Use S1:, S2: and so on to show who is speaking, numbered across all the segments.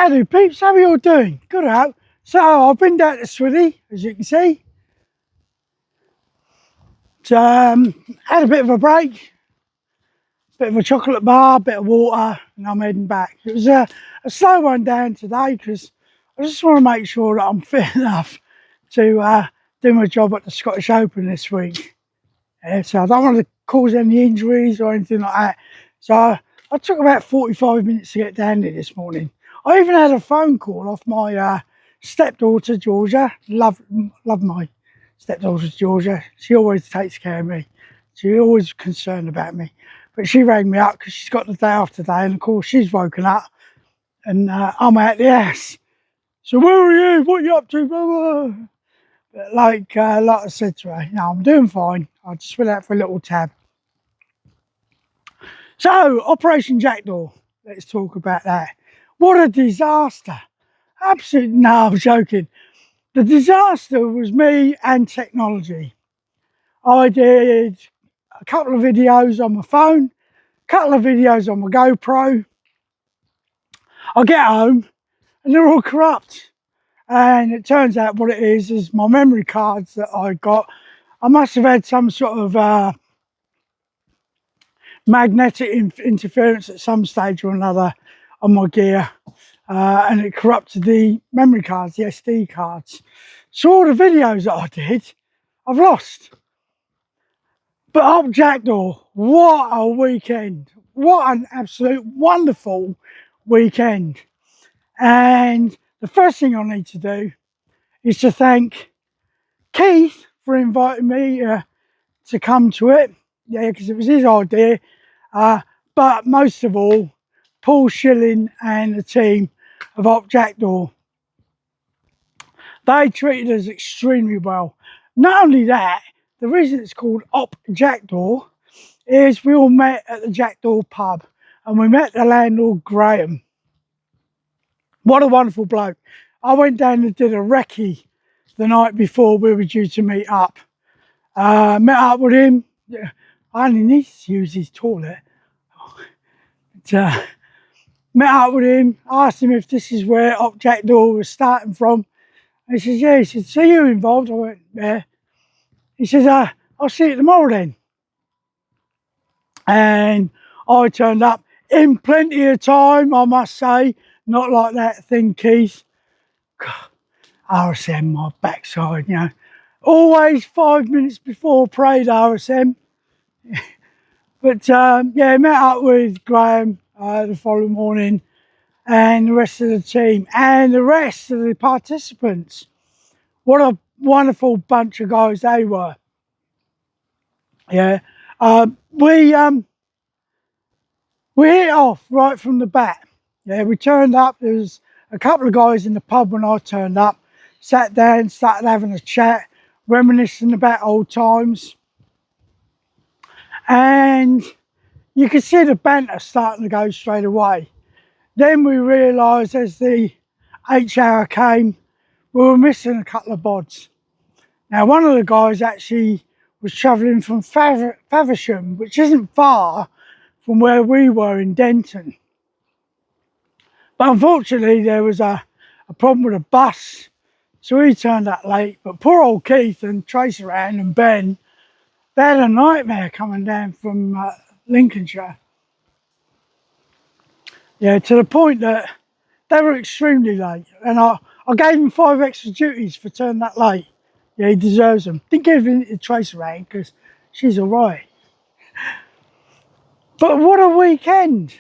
S1: Howdy peeps, how are you all doing? Good out. So I've been down to Swilly, as you can see. So, had a bit of a break, bit of a chocolate bar, bit of water, and I'm heading back. It was a slow one down today because I just want to make sure that I'm fit enough to do my job at the Scottish Open this week. So I don't want to cause any injuries or anything like that. So I took about 45 minutes to get down there this morning. I even had a phone call off my stepdaughter Georgia. Love my stepdaughter Georgia. She always takes care of me. She's always concerned about me. But she rang me up because she's got the day off today, and of course she's woken up and I'm out the house. So where are you? What are you up to? Blah, blah. But like I said to her, I'm doing fine. I just went out for a little tab. So, Operation Jackdaw. Let's talk about that. What a disaster. Absolutely, no, I'm joking. The disaster was me and technology. I did a couple of videos on my phone, a couple of videos on my GoPro. I get home and they're all corrupt. And it turns out what it is my memory cards that I got. I must have had some sort of magnetic interference at some stage or another on my gear, and it corrupted the memory cards, the SD cards. So all the videos that I did, I've lost. But up Jackdaw, what a weekend. What an absolute wonderful weekend. And the first thing I need to do is to thank Keith for inviting me to come to it. Yeah, because it was his idea. But most of all, Paul Schilling and the team of Op Jackdaw. They treated us extremely well. Not only that, the reason it's called Op Jackdaw is we all met at the Jackdaw pub and we met the landlord Graham. What a wonderful bloke. I went down and did a recce the night before we were due to meet up. Met up with him. I only need to use his toilet. But, met up with him, asked him if this is where Op Jackdaw was starting from. And he says, yeah. He said, so you involved? I went, yeah. He says, I'll see you tomorrow then. And I turned up in plenty of time, I must say. Not like that thing, Keith. God, RSM, my backside, Always 5 minutes before parade RSM. But yeah, met up with Graham the following morning and the rest of the team and the rest of the participants. What a wonderful bunch of guys they were. Yeah, we hit off right from the bat. Yeah, we turned up. There was a couple of guys in the pub when I turned up. Sat down, started having a chat, reminiscing about old times. And you could see the banter starting to go straight away. Then we realised as the H-hour came, we were missing a couple of bods. Now, one of the guys actually was travelling from Faversham, which isn't far from where we were in Denton. But unfortunately, there was a problem with a bus, so he turned up late. But poor old Keith and Trace around and Ben, they had a nightmare coming down from Lincolnshire. Yeah, to the point that they were extremely late. And I gave him 5 extra duties for turning that late. Yeah, he deserves them. Didn't give him to Trace around because she's all right. But what a weekend.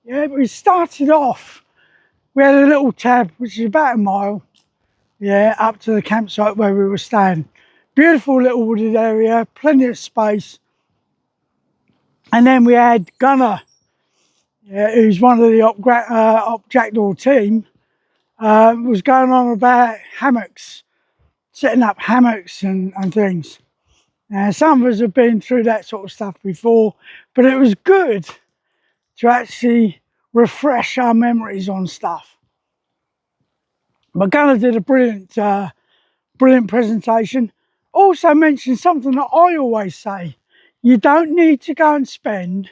S1: Yeah, we started off. We had a little tab, which is about a mile. Yeah, up to the campsite where we were staying. Beautiful little wooded area, plenty of space. And then we had Gunnar, who's one of the Op Jackdaw team, was going on about hammocks, setting up hammocks and things. Now, some of us have been through that sort of stuff before, but it was good to actually refresh our memories on stuff. But Gunnar did a brilliant presentation. Also mentioned something that I always say: you don't need to go and spend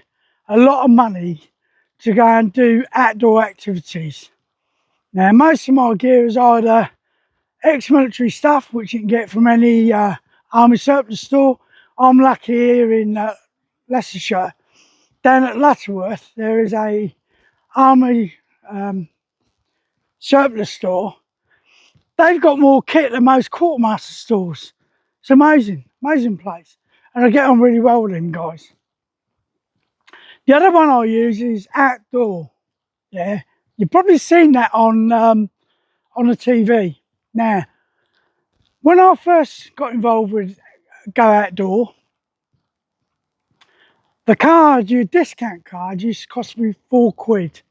S1: a lot of money to go and do outdoor activities. Now, most of my gear is either ex-military stuff, which you can get from any army surplus store. I'm lucky here in Leicestershire. Down at Lutterworth, there is a army surplus store. They've got more kit than most quartermaster stores. It's amazing, amazing place. And I get on really well with them guys. The other one I use is Outdoor. Yeah, you've probably seen that on the TV. Now, when I first got involved with Go Outdoor, the card, your discount card, used to cost me £4.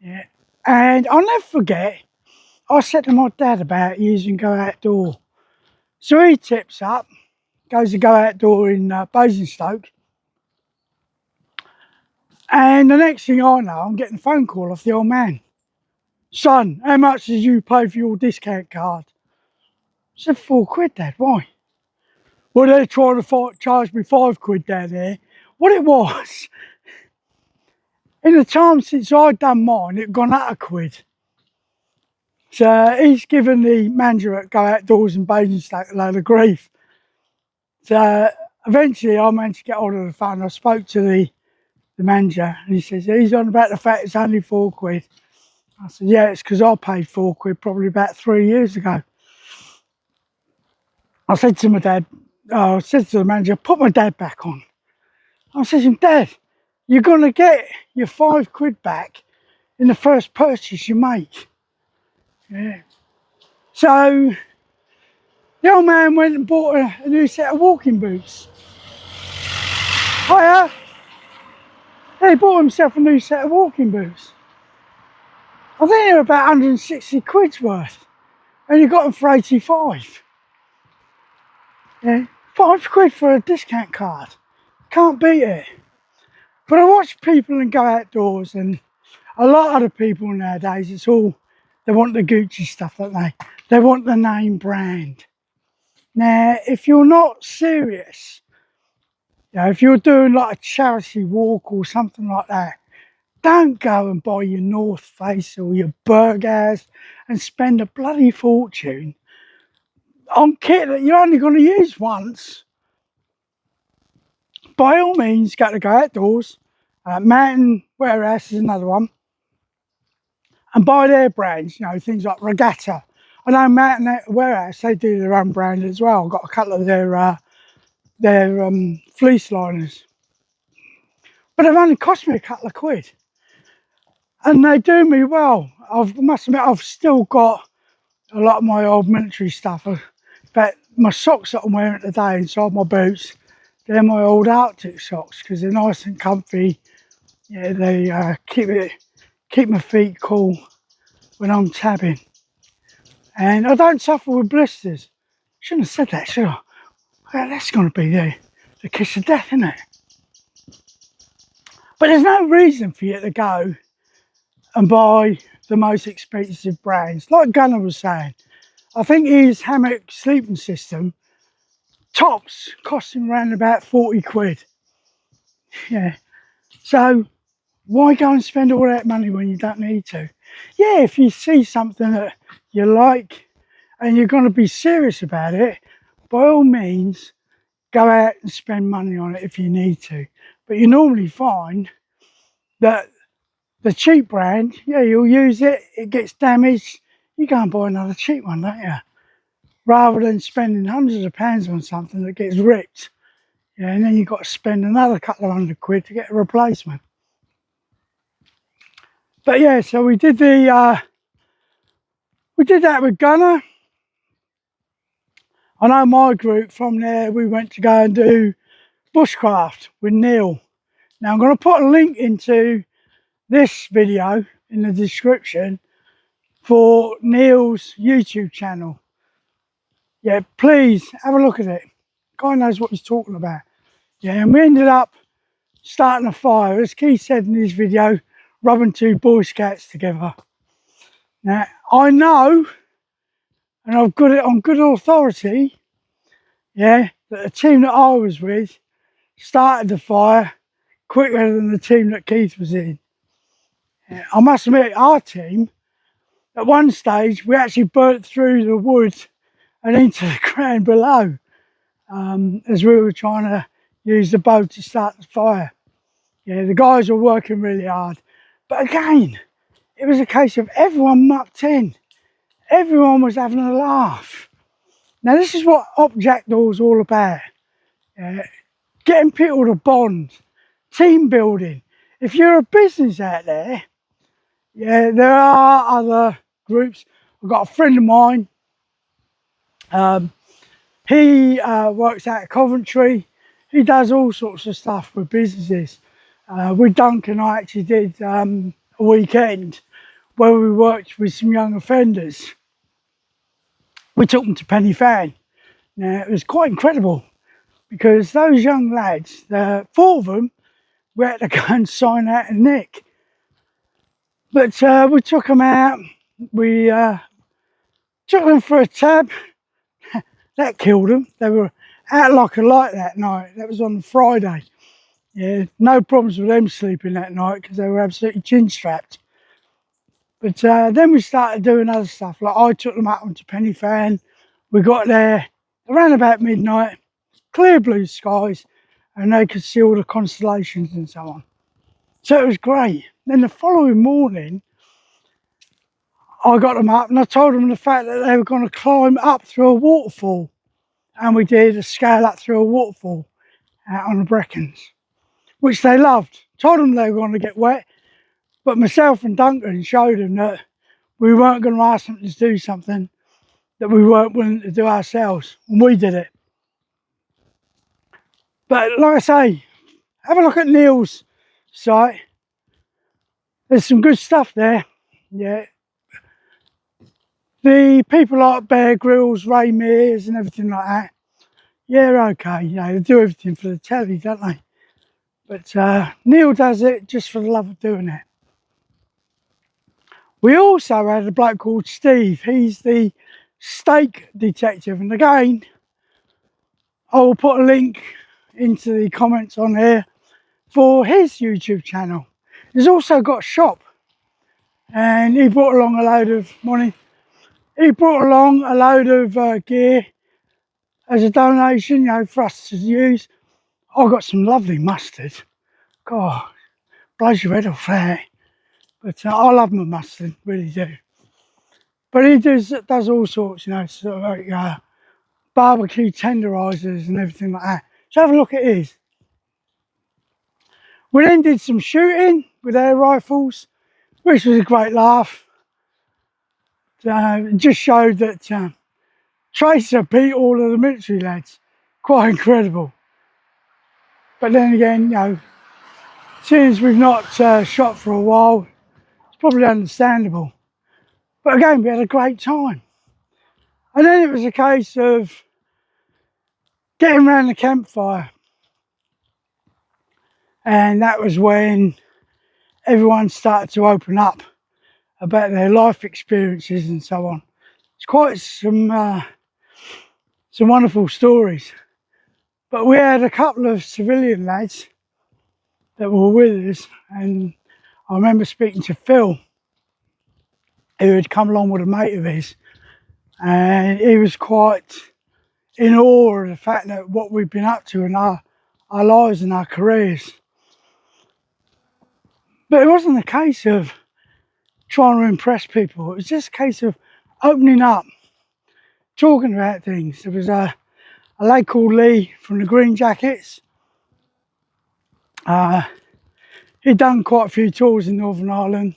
S1: Yeah, and I'll never forget, I said to my dad about using Go Outdoor. So he tips up, goes to Go Outdoor in Basingstoke. And the next thing I know, I'm getting a phone call off the old man. Son, how much did you pay for your discount card? I said, £4, Dad, why? Well, they're trying to charge me £5 down there. What it was, in the time since I'd done mine, it'd gone up £1. So he's given the manager at Go Outdoors in Basingstoke a load of grief. So eventually I managed to get hold of the phone. I spoke to the manager and he says, he's on about the fact it's only £4. I said, yeah, it's because I paid £4 probably about 3 years ago. I said to my dad, I said to the manager, put my dad back on. I said to him, Dad, you're going to get your £5 back in the first purchase you make. Yeah. So the old man went and bought a new set of walking boots. Hiya. He bought himself a new set of walking boots. I think they were about 160 quid's worth. And you got them for 85. Yeah. £5 for a discount card. Can't beat it. But I watch people and Go Outdoors, and a lot of the people nowadays, it's all, they want the Gucci stuff, don't they? They want the name brand. Now, if you're not serious, you know, if you're doing like a charity walk or something like that, don't go and buy your North Face or your Burgers and spend a bloody fortune on kit that you're only going to use once. By all means, go Outdoors. Mountain Warehouse is another one. And buy their brands, you know, things like Regatta. I know Mountain Warehouse, they do their own brand as well. I've got a couple of their fleece liners. But they've only cost me a couple of quid. And they do me well. I must admit, I've still got a lot of my old military stuff. But my socks that I'm wearing today inside my boots, they're my old Arctic socks because they're nice and comfy. Yeah, they keep my feet cool when I'm tabbing. And I don't suffer with blisters. Shouldn't have said that, should I? Well, that's going to be the kiss of death, isn't it? But there's no reason for you to go and buy the most expensive brands. Like Gunnar was saying, I think his hammock sleeping system, tops, cost him around about 40 quid. Yeah. So why go and spend all that money when you don't need to? Yeah, if you see something that you like and you're going to be serious about it, by all means, go out and spend money on it if you need to. But you normally find that the cheap brand, yeah, you'll use it, it gets damaged, you go and buy another cheap one, don't you? Rather than spending hundreds of pounds on something that gets ripped. Yeah, and then you've got to spend another couple of £100 to get a replacement. But yeah, so we did that with Gunnar. I know my group from there, we went to go and do Bushcraft with Neil. Now I'm going to put a link into this video in the description for Neil's YouTube channel. Yeah, please have a look at it. Guy knows what he's talking about. Yeah, and we ended up starting a fire, as Keith said in his video, rubbing 2 Boy Scouts together. Now, I know, and I've got it on good authority, yeah, that the team that I was with started the fire quicker than the team that Keith was in. Yeah, I must admit, our team, At one stage, we actually burnt through the wood and into the ground below as we were trying to use the bow to start the fire. Yeah, the guys were working really hard. But again, it was a case of everyone mucked in. Everyone was having a laugh. Now, this is what Op Jackdaw is all about. Getting people to bond, team building. If you're a business out there, yeah, there are other groups. I've got a friend of mine. He works out of Coventry. He does all sorts of stuff with businesses. With Duncan, I actually did a weekend where we worked with some young offenders. We took them to Penny Fan. Now, it was quite incredible because those young lads, four of them, we had to go and sign out and nick. But we took them out. We took them for a tab. That killed them. They were out like a light that night. That was on Friday. Yeah, no problems with them sleeping that night because they were absolutely chin strapped. But then we started doing other stuff. Like I took them up onto Penny Fan. We got there around about midnight, clear blue skies, and they could see all the constellations and so on. So it was great. Then the following morning, I got them up and I told them the fact that they were going to climb up through a waterfall. And we did a scale up through a waterfall out on the Brecons, which they loved. Told them they were going to get wet, but myself and Duncan showed them that we weren't going to ask them to do something that we weren't willing to do ourselves, and we did it. But like I say, have a look at Neil's site. There's some good stuff there. Yeah. The people like Bear Grylls, Ray Mears and everything like that, yeah, okay, you know, they do everything for the telly, don't they? But Neil does it just for the love of doing it. We also had a bloke called Steve. He's the steak detective, and again, I will put a link into the comments on here for his YouTube channel. He's also got a shop, and he brought along a load of money. He brought along a load of gear as a donation, you know, for us to use. I got some lovely mustard. God, blows your head off there. But I love my mustard, really do. But he does all sorts, you know, sort of like barbecue tenderisers and everything like that. So have a look at his. We then did some shooting with air rifles, which was a great laugh. It just showed that Tracer beat all of the military lads. Quite incredible. But then again, you know, since we've not shot for a while, it's probably understandable. But again, we had a great time. And then it was a case of getting around the campfire. And that was when everyone started to open up about their life experiences and so on. It's quite some wonderful stories. But we had a couple of civilian lads that were with us, and I remember speaking to Phil, who had come along with a mate of his, and he was quite in awe of the fact that what we've been up to in our lives and our careers. But it wasn't a case of trying to impress people. It was just a case of opening up, talking about things. There was a lad called Lee from the Green Jackets. He'd done quite a few tours in Northern Ireland,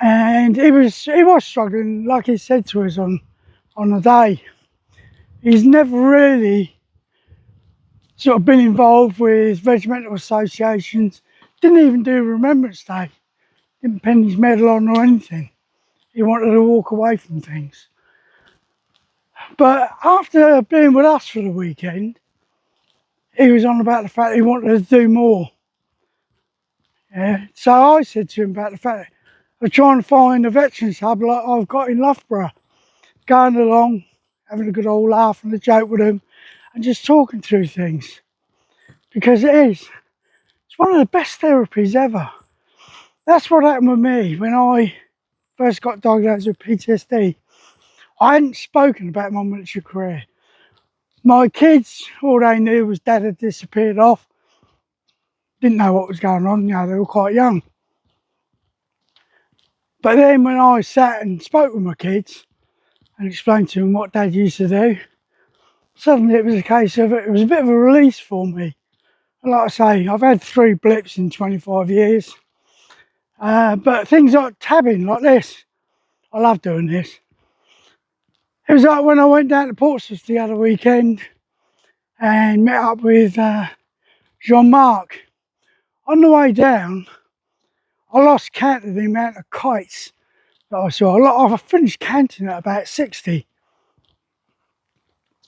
S1: and he was struggling, like he said to us on the day. He's never really sort of been involved with regimental associations, didn't even do Remembrance Day, didn't pin his medal on or anything. He wanted to walk away from things. But after being with us for the weekend, he was on about the fact he wanted to do more. Yeah. So I said to him about the fact of trying to find a veterans hub like I've got in Loughborough, going along, having a good old laugh and a joke with him, and just talking through things. Because it's one of the best therapies ever. That's what happened with me when I first got diagnosed with PTSD, I hadn't spoken about my military career. My kids, all they knew was Dad had disappeared off. Didn't know what was going on, you know, they were quite young. But then when I sat and spoke with my kids and explained to them what Dad used to do, suddenly it was a case of it was a bit of a release for me. And like I say, I've had 3 blips in 25 years. But things like tabbing like this, I love doing this. It was like when I went down to Portsmouth the other weekend and met up with Jean-Marc. On the way down, I lost count of the amount of kites that I saw. I finished counting at about 60.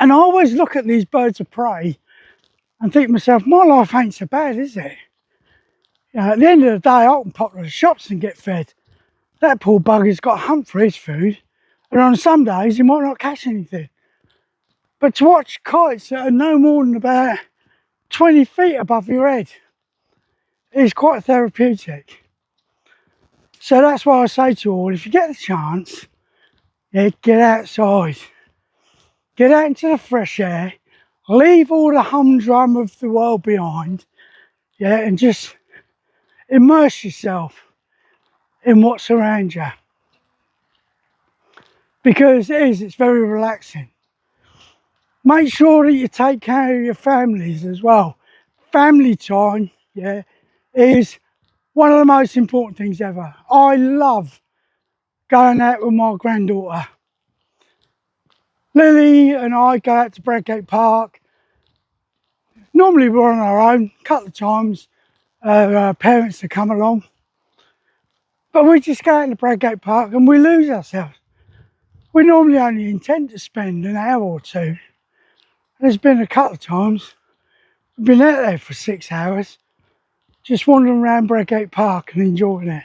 S1: And I always look at these birds of prey and think to myself, my life ain't so bad, is it? You know, at the end of the day, I can pop to the shops and get fed. That poor bugger's got to hunt for his food, and on some days he might not catch anything. But to watch kites that are no more than about 20 feet above your head is quite therapeutic. So that's why I say to you all, if you get the chance, yeah, get outside. Get out into the fresh air, leave all the humdrum of the world behind, yeah, and just immerse yourself in what's around you. Because it's very relaxing. Make sure that you take care of your families as well. Family time, yeah, is one of the most important things ever. I love going out with my granddaughter. Lily and I go out to Bradgate Park. Normally we're on our own, a couple of times our parents to come along. But we just go out to Bradgate Park and we lose ourselves. We normally only intend to spend an hour or two. There's been a couple of times we've been out there for 6 hours, just wandering around Bradgate Park and enjoying it.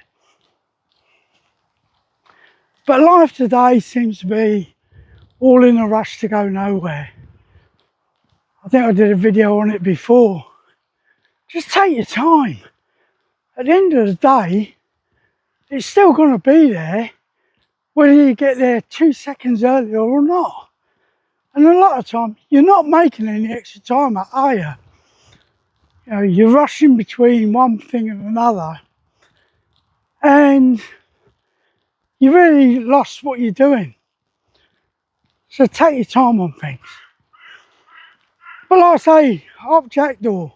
S1: But life today seems to be all in a rush to go nowhere. I think I did a video on it before. Just take your time. At the end of the day, it's still going to be there, whether you get there 2 seconds earlier or not. And a lot of time, you're not making any extra time, are you? You know, you're rushing between one thing and another, and you really lost what you're doing. So take your time on things. But like I say, up Jackdaw,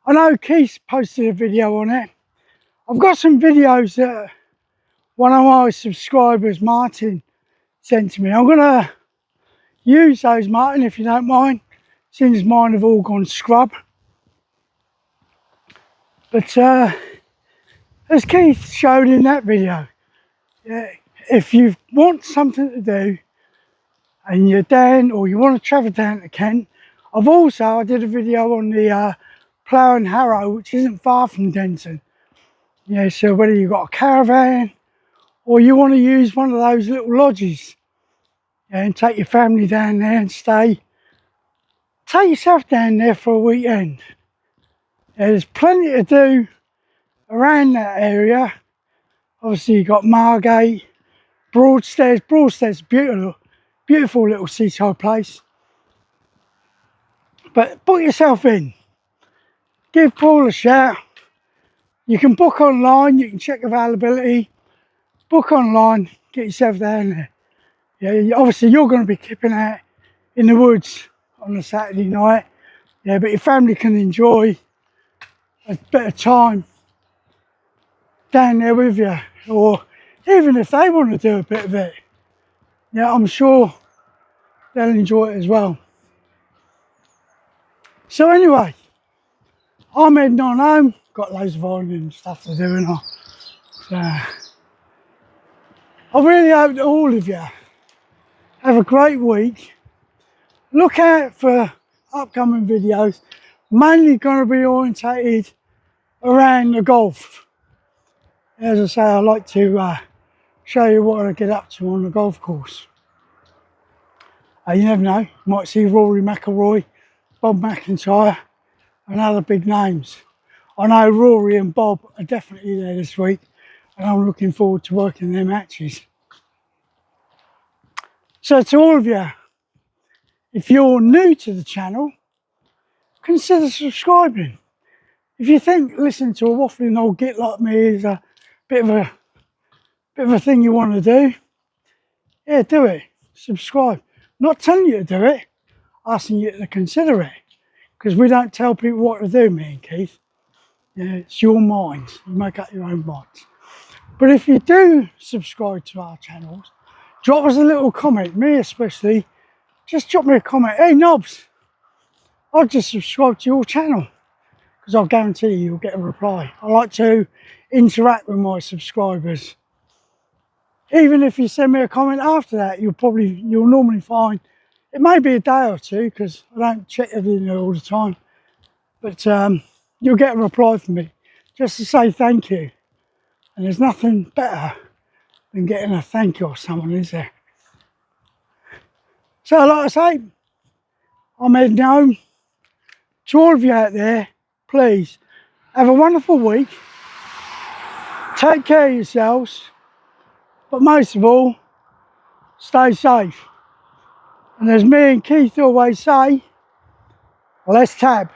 S1: I know Keith posted a video on it. I've got some videos that one of my subscribers, Martin, sent to me. I'm going to use those, Martin, if you don't mind, since mine have all gone scrub. But as Keith showed in that video, yeah, if you want something to do and you're down or you want to travel down to Kent, I did a video on the Plough and Harrow, which isn't far from Denton. Yeah, so whether you've got a caravan or you want to use one of those little lodges, yeah, and take your family down there and stay, take yourself down there for a weekend. Yeah, there's plenty to do around that area. Obviously you've got Margate, Broadstairs. Broadstairs, beautiful little seaside place. But book yourself in. Give Paul a shout. You can book online, you can check availability. Book online, get yourself down there. Yeah, obviously you're going to be kipping out in the woods on a Saturday night. Yeah, but your family can enjoy a bit of time down there with you. Or even if they want to do a bit of it, yeah, I'm sure they'll enjoy it as well. So anyway, I'm heading on home. Got loads of ironing and stuff to do, and all. So I really hope that all of you have a great week. Look out for upcoming videos, mainly going to be orientated around the golf. As I say, I like to show you what I get up to on the golf course. You never know, you might see Rory McIlroy, Bob McIntyre and other big names. I know Rory and Bob are definitely there this week. and I'm looking forward to working their matches. So to all of you, if you're new to the channel, consider subscribing. If you think listening to a waffling old git like me is a bit of a thing you want to do, yeah, do it. Subscribe. Not telling you to do it, asking you to consider it. Because we don't tell people what to do, me and Keith. Yeah, it's your mind. You make up your own minds. But if you do subscribe to our channels, drop us a little comment, me especially. Just drop me a comment. Hey, Nobs, I've just subscribed to your channel. Because I'll guarantee you'll get a reply. I like to interact with my subscribers. Even if you send me a comment after that, you'll normally find, it may be a day or two because I don't check everything all the time, but you'll get a reply from me just to say thank you. And there's nothing better than getting a thank you off someone, is there? So like I say, I'm heading home. To all of you out there, please have a wonderful week. Take care of yourselves, but most of all, stay safe. And as me and Keith always say, let's tab.